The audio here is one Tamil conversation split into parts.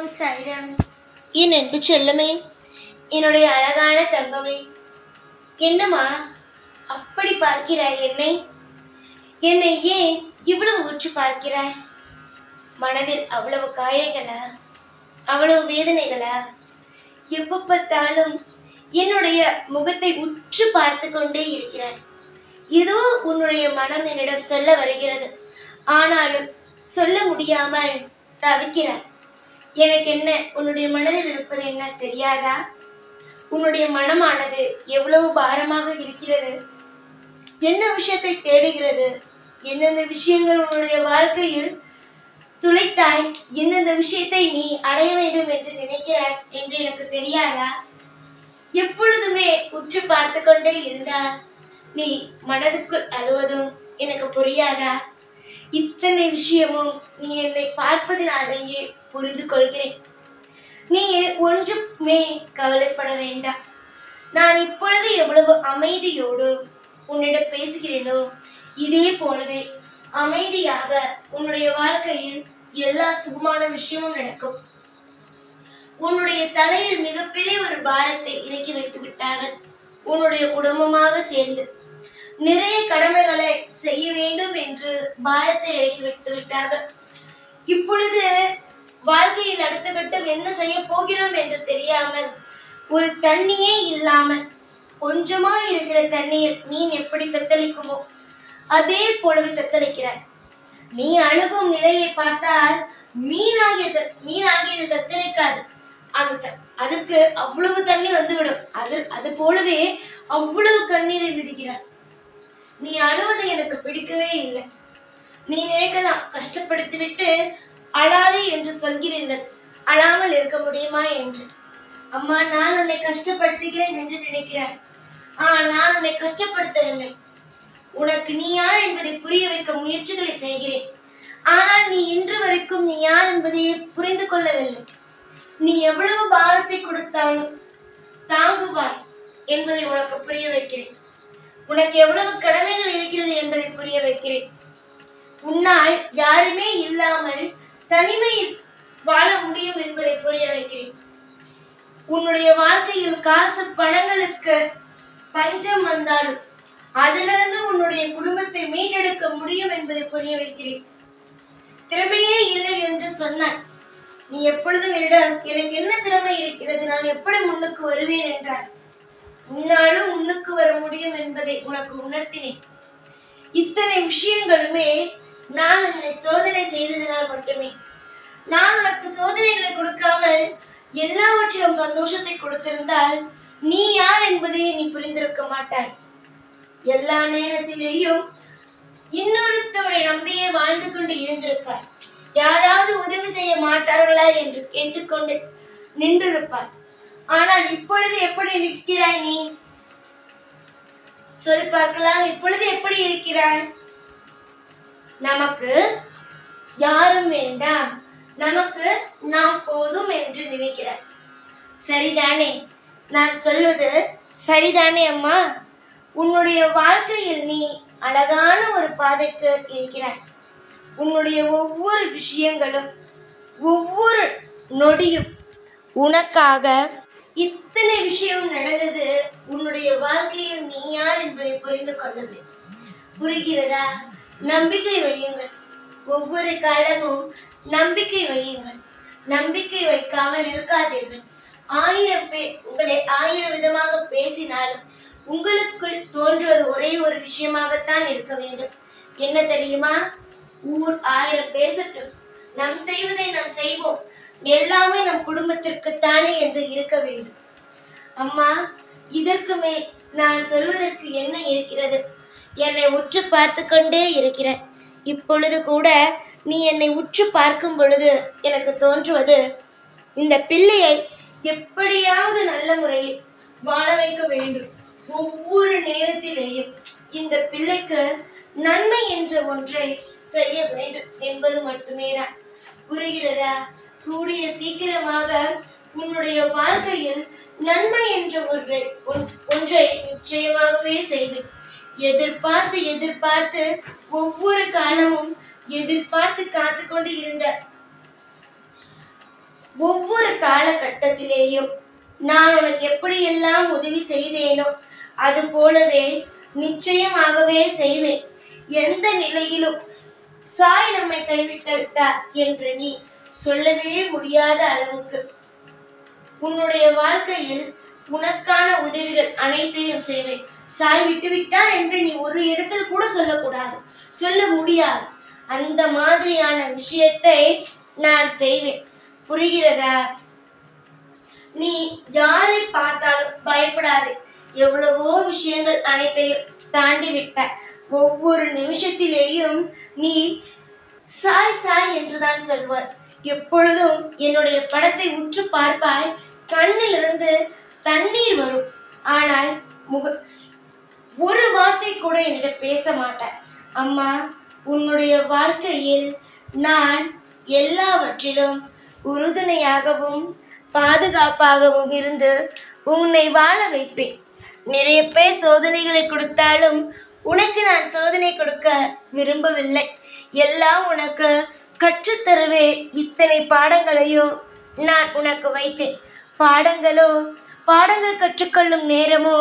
ஓம் சாய்ராம். என் அன்பு செல்லமே, என்னுடைய அழகான தங்கமே, என்னம்மா அப்படி பார்க்கிறாய் என்னை? என்னை ஏன் இவ்வளவு உற்று பார்க்கிறாய்? மனதில் அவ்வளவு காயங்களா, அவ்வளவு வேதனைகளா? எப்ப பார்த்தாலும் என்னுடைய முகத்தை உற்று பார்த்து கொண்டே இருக்கிறாய். ஏதோ உன்னுடைய மனம் என்னிடம் சொல்ல வருகிறது, ஆனாலும் சொல்ல முடியாமல் தவிக்கிறாய். எனக்கு என்ன, உன்னுடைய மனதில் இருப்பது என்ன தெரியாதா? உன்னுடைய மனமானது எவ்வளவு பாரமாக இருக்கிறது, என்ன விஷயத்தை தேடுகிறது, எந்தெந்த விஷயங்கள் உன்னுடைய வாழ்க்கையில் துளைத்தாய், எந்தெந்த விஷயத்தை நீ அடைய வேண்டும் என்று நினைக்கிறாய் என்று எனக்கு தெரியாதா? எப்பொழுதுமே உற்று பார்த்து கொண்டே இருந்தால் நீ மனதுக்குள் அழுவதும் எனக்கு புரியாதா? இத்தனை விஷயமும் நீ என்னை பார்ப்பதினாலேயே புரிந்து கொள்கிறேன். நீ ஒன்றுமே கவலைப்பட வேண்டாம். நான் இப்பொழுது எவ்வளவு அமைதியோடு உன்னிடம் பேசுகிறேனோ, இதே போலவே அமைதியாக உன்னுடைய வாழ்க்கையில் எல்லா சுகமான விஷயமும் நடக்கும். உன்னுடைய தலையில் மிகப்பெரிய ஒரு பாரத்தை இறக்கி வைத்து விட்டார்கள். உன்னுடைய குடும்பமாக சேர்ந்து நிறைய கடமைகளை செய்ய வேண்டும் என்று பாரத்தை இறக்கி வைத்து விட்டார்கள். இப்பொழுது வாழ்க்கையில் அடுத்த கட்டம் என்ன செய்ய போகிறோம் என்று தெரியாமல், ஒரு தண்ணியே இல்லாமல் கொஞ்சமா இருக்கிற தண்ணியில் மீன் எப்படி தத்தளிக்குமோ அதே போலவே தத்தளிக்கிறாய். நீ அழுகும் நிலையை பார்த்தால் மீனாகியது தத்தளிக்காது. அதுக்கு அவ்வளவு தண்ணி வந்துவிடும். அது போலவே அவ்வளவு கண்ணீரை விடுகிறாய். நீ அழுவது எனக்கு பிடிக்கவே இல்லை. நீ நினைக்கலாம், கஷ்டப்படுத்தி விட்டு அழாதே என்று சொல்கிறீர்கள், அழாமல் இருக்க முடியுமா என்று. அம்மா, நான் உன்னை கஷ்டப்படுத்துகிறேன் என்று நினைக்கிறாய். நான் உன்னை கஷ்டப்படுத்தவில்லை. உனக்கு நீ யார் என்பதை புரிய வைக்க முயற்சிகளை செய்கிறேன். ஆனால் நீ இன்று வரைக்கும் நீ யார் என்பதை புரிந்து கொள்ளவில்லை. நீ எவ்வளவு பாரத்தை கொடுத்தாலும் தாங்குவாய் என்பதை உனக்கு புரிய வைக்கிறேன். உனக்கு எவ்வளவு கடமைகள் இருக்கிறது என்பதை புரிய வைக்கிறேன். உன்னால் யாருமே இல்லாமல் தனிமையில் வாழ முடியும் என்பதை புரிய வைக்கிறேன். உன்னுடைய வாழ்க்கையில் காசு பணங்களுக்கு பஞ்சம் வந்தாலும் அதிலிருந்து உன்னுடைய குடும்பத்தை மீட்டெடுக்க முடியும் என்பதை புரிய வைக்கிறேன். திறமையே இல்லை என்று சொன்னாய். நீ எப்பொழுதும் என்னிடம், எனக்கு என்ன திறமை இருக்கிறது, நான் எப்படி முன்னுக்கு வருவேன் என்றாய். உன்னாலும் முன்னுக்கு வர முடியும் என்பதை உனக்கு உணர்த்தினேன். இத்தனை விஷயங்களுமே நான் உன்னை சோதனை செய்ததினால் மட்டுமே. நான் உனக்கு சோதனைகளை கொடுக்காமல் எல்லாவற்றிலும் சந்தோஷத்தை கொடுத்திருந்தால் நீ யார் என்பதையே நீ புரிந்திருக்க மாட்டாய். எல்லா நேரத்திலேயும் இன்னொருத்தவரை நம்பியே வாழ்ந்து கொண்டு இருந்திருப்பாய். யாராவது உதவி செய்ய மாட்டார்களா என்று கேட்டுக்கொண்டு நின்றிருப்பாய். ஆனால் இப்பொழுது எப்படி இருக்கிறாய் நீ? சொல் பார்க்கலாம். இப்பொழுது எப்படி இருக்கிறாய்? நமக்கு யாரும் வேண்டாம், நமக்கு நாம் போதும் என்று நினைக்கிறாய். சரிதானே? நான் சொல்வது சரிதானே அம்மா? உன்னுடைய வாழ்க்கையில் நீ அழகான ஒரு பாதைக்கு இருக்கிறாய். உன்னுடைய ஒவ்வொரு விஷயங்களும், ஒவ்வொரு நொடியும் உனக்காக இத்தனை விஷயம் நடந்தது. உன்னுடைய வாழ்க்கையில் நீ யார் என்பதை புரிந்து கொள்ளவே. புரிகிறதா? நம்பிக்கை வையுங்கள். ஒவ்வொரு காலமும் நம்பிக்கை வையுங்கள். நம்பிக்கை வைக்காமல் இருக்காதீர்கள். 1000 பேர் உங்களை 1000 விதமாக பேசினாலும் உங்களுக்குள் தோன்றுவது ஒரே ஒரு விஷயமாகத்தான் இருக்க வேண்டும். என்ன தெரியுமா? ஊர் 1000 பேசட்டும், நாம் செய்வதை நாம் செய்வோம், எல்லாமே நம் குடும்பத்திற்குத்தானே என்று இருக்க வேண்டும். அம்மா, இதற்குமே நான் சொல்வதற்கு என்ன இருக்கிறது? என்னை உற்று பார்த்து கொண்டே இருக்கிறேன். இப்பொழுது கூட நீ என்னை உற்று பார்க்கும் பொழுது எனக்கு தோன்றுவது, இந்த பிள்ளையை எப்படியாவது நல்ல முறையில் வாழ வைக்க வேண்டும். ஒவ்வொரு நேரத்திலேயும் இந்த பிள்ளைக்கு நன்மை என்ற ஒன்றை செய்ய வேண்டும் என்பது மட்டுமே தான். புரிகிறதா? கூடிய சீக்கிரமாக உன்னுடைய வாழ்க்கையில் நன்மை என்ற ஒன்றை நிச்சயமாகவே செய்வேன். எதிர்பார்த்து எதிர்பார்த்து ஒவ்வொரு காலமும் எதிர்பார்த்து காத்து கொண்டு இருந்த ஒவ்வொரு காலகட்டத்திலேயும் நான் உனக்கு எப்படியெல்லாம் உதவி செய்தேனோ அது போலவே நிச்சயமாகவே செய்வேன். எந்த நிலையிலும் சாய் நம்மை கைவிட்டு விட்டார் என்று நீ சொல்லவே முடியாத அளவுக்கு உன்னுடைய வாழ்க்கையில் உனக்கான உதவிகள் அனைத்தையும் செய்வேன். சாய் விட்டு விட்டார் என்று நீ ஒரு இடத்தில் கூட சொல்லக்கூடாது, சொல்ல முடியாது. அந்த மாதிரியான விஷயத்தை நான் செய்வேன். புரிகிறதா? நீ யாரை பார்த்தாலும் பயப்படாதே. எவ்வளவோ விஷயங்கள் அனைத்தையும் தாண்டி விட்ட. ஒவ்வொரு நிமிஷத்திலேயும் நீ சாய் சாய் என்றுதான் சொல்வாய். எப்பொழுதும் என்னுடைய படத்தை உற்று பார்ப்பாய், கண்ணிலிருந்து தண்ணீர் வரும். ஆனால் ஒரு வார்த்தை கூட என்னிடம் பேச மாட்டாய். அம்மா, உன்னுடைய வாழ்க்கையில் நான் எல்லாவற்றிலும் உறுதுணையாகவும் பாதுகாப்பாகவும் இருந்து உன்னை வாழ வைப்பேன். நிறைய பேர் சோதனைகளை கொடுத்தாலும் உனக்கு நான் சோதனை கொடுக்க விரும்பவில்லை. எல்லாம் உனக்கு கற்றுத்தரவே இத்தனை பாடங்களையும் நான் உனக்கு வைத்தேன். பாடங்கள் கற்றுக்கொள்ளும் நேரமோ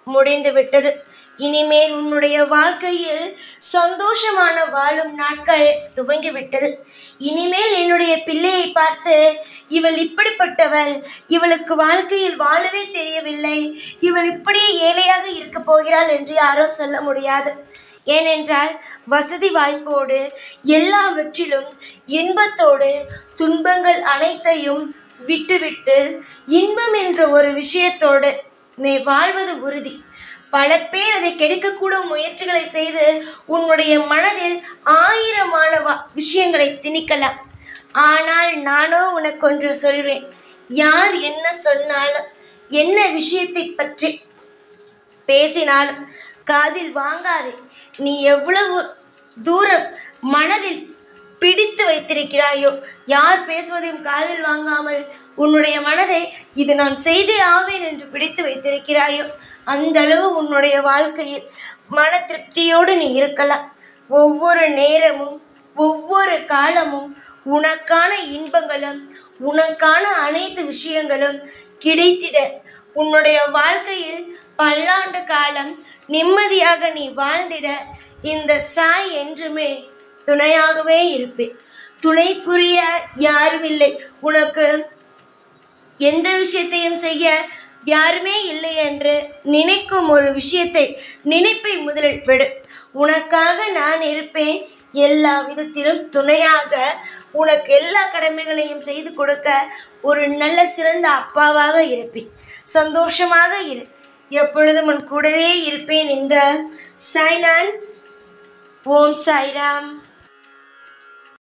முடிந்து விட்டது. இனிமேல் உன்னுடைய வாழ்க்கையில் சந்தோஷமான வாழும் நாட்கள் துவங்கிவிட்டது. இனிமேல் என்னுடைய பிள்ளையை பார்த்து இவள் இப்படிப்பட்டவள், இவளுக்கு வாழ்க்கையில் வாழவே தெரியவில்லை, இவள் இப்படியே ஏழையாக இருக்க போகிறாள் என்று யாரும் சொல்ல முடியாது. ஏனென்றால் வசதி வாய்ப்போடு எல்லாவற்றிலும் இன்பத்தோடு துன்பங்கள் அனைத்தையும் விட்டுவிட்டு இன்பம் என்ற ஒரு விஷயத்தோடு நீ வாழ்வது உறுதி. பல பேர் அதை கெடுக்கக்கூடும் முயற்சிகளை செய்து உன்னுடைய மனதில் ஆயிரமான விஷயங்களை திணிக்கலாம். ஆனால் நானோ உனக்கு ஒன்று சொல்வேன். யார் என்ன சொன்னாலும், என்ன விஷயத்தை பற்றி பேசினாலும் காதில் வாங்காதே. நீ எவ்வளவு தூரம் மனதில் பிடித்து வைத்திருக்கிறாயோ, யார் பேசுவதையும் காதில் வாங்காமல் உன்னுடைய மனதை இது நான் செய்தே ஆவேன் என்று பிடித்து வைத்திருக்கிறாயோ, அந்த அளவு உன்னுடைய வாழ்க்கையில் மன திருப்தியோடு நீ இருக்கலாம். ஒவ்வொரு நேரமும் ஒவ்வொரு காலமும் உனக்கான இன்பங்களும் உனக்கான அனைத்து விஷயங்களும் கிடைத்திட உன்னுடைய வாழ்க்கையில் பல்லாண்டு காலம் நிம்மதியாக நீ வாழ்ந்திட இந்த சாய் என்றுமே துணையாகவே இருப்பேன். துணை புரிய யாரும் இல்லை. உனக்கு எந்த விஷயத்தையும் செய்ய யாருமே இல்லை என்று நினைக்கும் ஒரு நினைப்பை முதலில் விடு. உனக்காக நான் இருப்பேன். எல்லா விதத்திலும் துணையாக உனக்கு எல்லா கடமைகளையும் செய்து கொடுக்க ஒரு நல்ல சிறந்த அப்பாவாக இருப்பேன். சந்தோஷமாக இரு. எப்பொழுதும் உன் கூடவே இருப்பேன். இந்த சாய்நான். ஓம் சாய்ராம்.